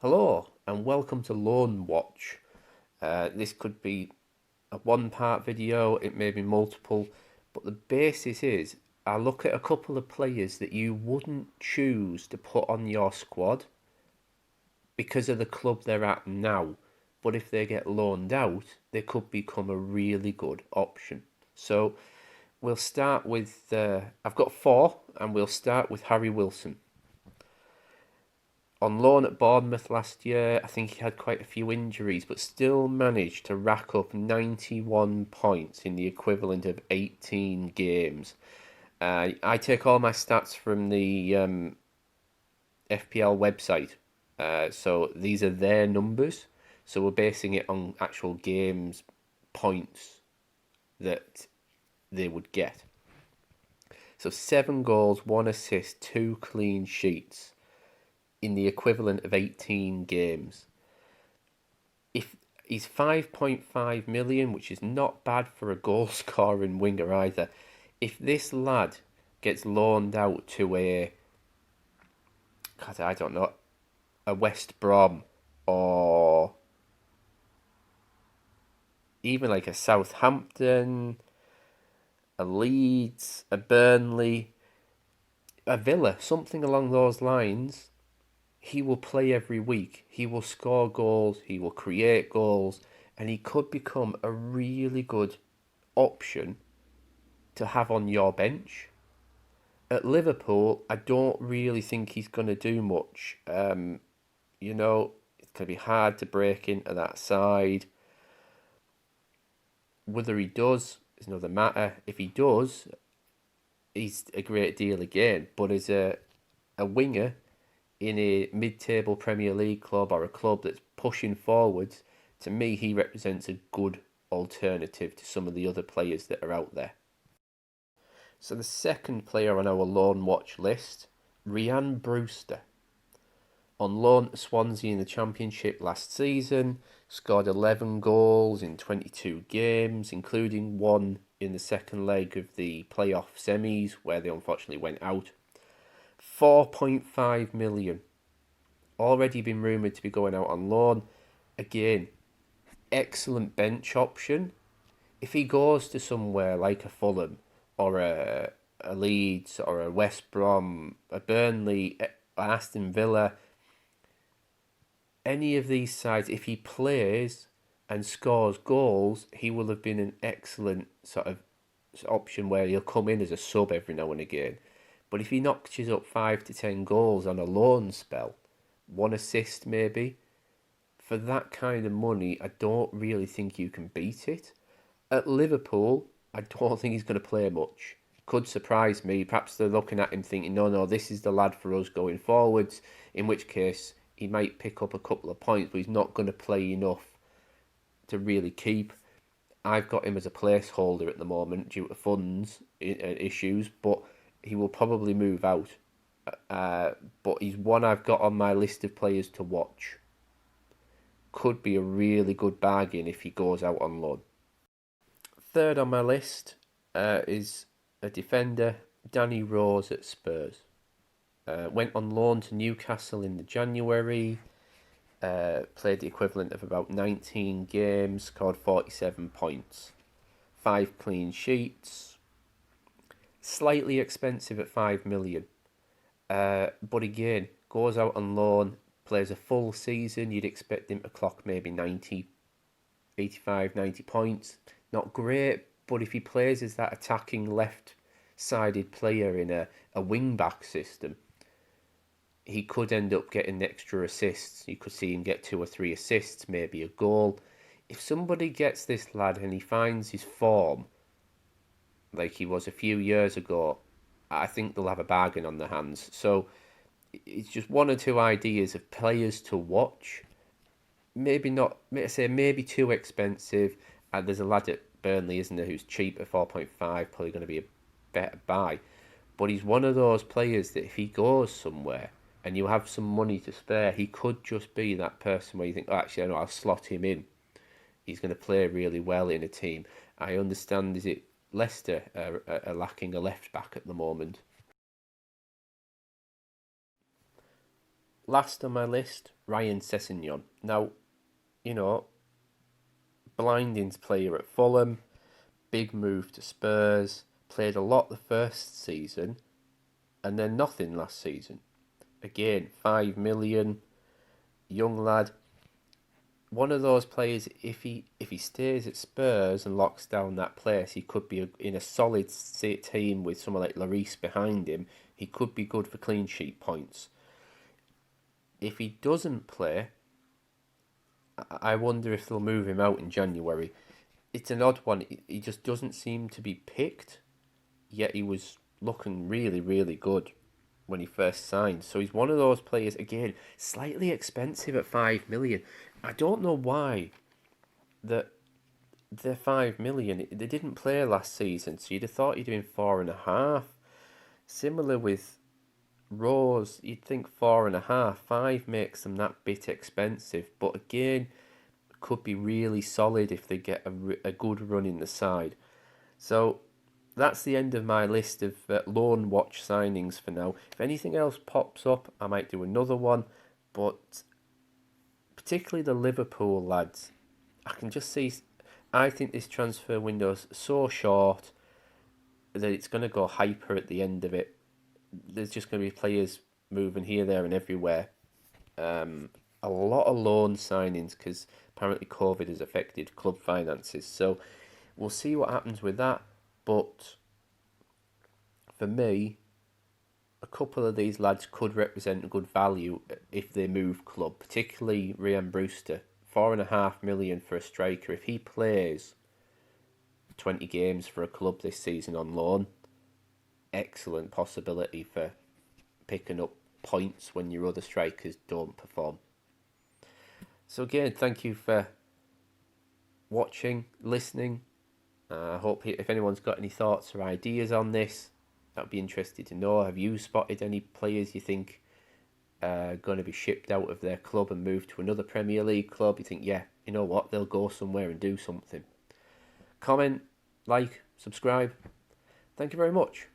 Hello and welcome to Loan Watch. This could be a one-part video, it may be multiple, but the basis is I look at a couple of players that you wouldn't choose to put on your squad because of the club they're at now, but if they get loaned out, they could become a really good option. So we'll start with, I've got four, and we'll start with Harry Wilson. On loan at Bournemouth last year, I think he had quite a few injuries, but still managed to rack up 91 points in the equivalent of 18 games. I take all my stats from the FPL website, so these are their numbers. So we're basing it on actual games points that they would get. So 7 goals, 1 assist, 2 clean sheets in the equivalent of 18 games. If he's 5.5 million, which is not bad for a goal scoring winger either. If this lad gets loaned out to I don't know, a West Brom or even like a Southampton, a Leeds, a Burnley, a Villa, something along those lines, he will play every week. He will score goals. He will create goals. And he could become a really good option to have on your bench. At Liverpool, I don't really think he's going to do much. It's going to be hard to break into that side. Whether he does is another matter. If he does, he's a great deal again. But as a winger in a mid-table Premier League club or a club that's pushing forwards, to me he represents a good alternative to some of the other players that are out there. So the second player on our loan watch list, Rhian Brewster. On loan to Swansea in the Championship last season, scored 11 goals in 22 games, including one in the second leg of the playoff semis where they unfortunately went out. 4.5 million. Already been rumoured to be going out on loan. Again, excellent bench option. If he goes to somewhere like a Fulham or a Leeds or a West Brom, a Burnley, an Aston Villa, any of these sides, if he plays and scores goals, he will have been an excellent sort of option where he'll come in as a sub every now and again. But if he notches up 5 to 10 goals on a loan spell, 1 assist maybe, for that kind of money, I don't really think you can beat it. At Liverpool, I don't think he's going to play much. Could surprise me. Perhaps they're looking at him thinking, no, this is the lad for us going forwards, in which case he might pick up a couple of points, but he's not going to play enough to really keep. I've got him as a placeholder at the moment due to funds issues, but he will probably move out. But he's one I've got on my list of players to watch. Could be a really good bargain if he goes out on loan. Third on my list is a defender, Danny Rose at Spurs. Went on loan to Newcastle in the January. Played the equivalent of about 19 games, scored 47 points. 5 clean sheets. Slightly expensive at 5 million. But again, goes out on loan, plays a full season. You'd expect him to clock maybe 90, 85, 90 points. Not great, but if he plays as that attacking left-sided player in a wing-back system, he could end up getting extra assists. You could see him get 2 or 3 assists, maybe a goal. If somebody gets this lad and he finds his form, like he was a few years ago, I think they'll have a bargain on their hands. So it's just 1 or 2 ideas of players to watch. Maybe not, maybe too expensive. And there's a lad at Burnley, isn't there, who's cheap at 4.5, probably going to be a better buy. But he's one of those players that if he goes somewhere and you have some money to spare, he could just be that person where you think, oh, actually, I know, I'll slot him in. He's going to play really well in a team. I understand, is it Leicester are lacking a left back at the moment. Last on my list, Rhian Sessegnon. Now, you know, blinding player at Fulham, big move to Spurs, played a lot the first season, and then nothing last season. Again, 5 million, young lad. One of those players, if he stays at Spurs and locks down that place, he could be in a solid team with someone like Lloris behind him. He could be good for clean sheet points. If he doesn't play, I wonder if they'll move him out in January. It's an odd one. He just doesn't seem to be picked, yet he was looking really, really good when he first signed. So he's one of those players, again, slightly expensive at 5 million. I don't know why that they're 5 million. They didn't play last season, so you'd have thought he'd been 4.5. Similar with Rose, you'd think 4.5. 5 makes them that bit expensive, but again, could be really solid if they get a good run in the side. So that's the end of my list of loan watch signings for now. If anything else pops up, I might do another one, but particularly the Liverpool lads, I can just see. I think this transfer window's so short that it's going to go hyper at the end of it. There's just going to be players moving here, there, and everywhere. A lot of loan signings because apparently COVID has affected club finances. So we'll see what happens with that. But for me, a couple of these lads could represent a good value if they move club, particularly Rhian Brewster. 4.5 million for a striker. If he plays 20 games for a club this season on loan, excellent possibility for picking up points when your other strikers don't perform. So again, thank you for watching, listening. I hope if anyone's got any thoughts or ideas on this, I'd be interested to know. Have you spotted any players you think are going to be shipped out of their club and moved to another Premier League club? You think, yeah, you know what, they'll go somewhere and do something. Comment, like, subscribe. Thank you very much.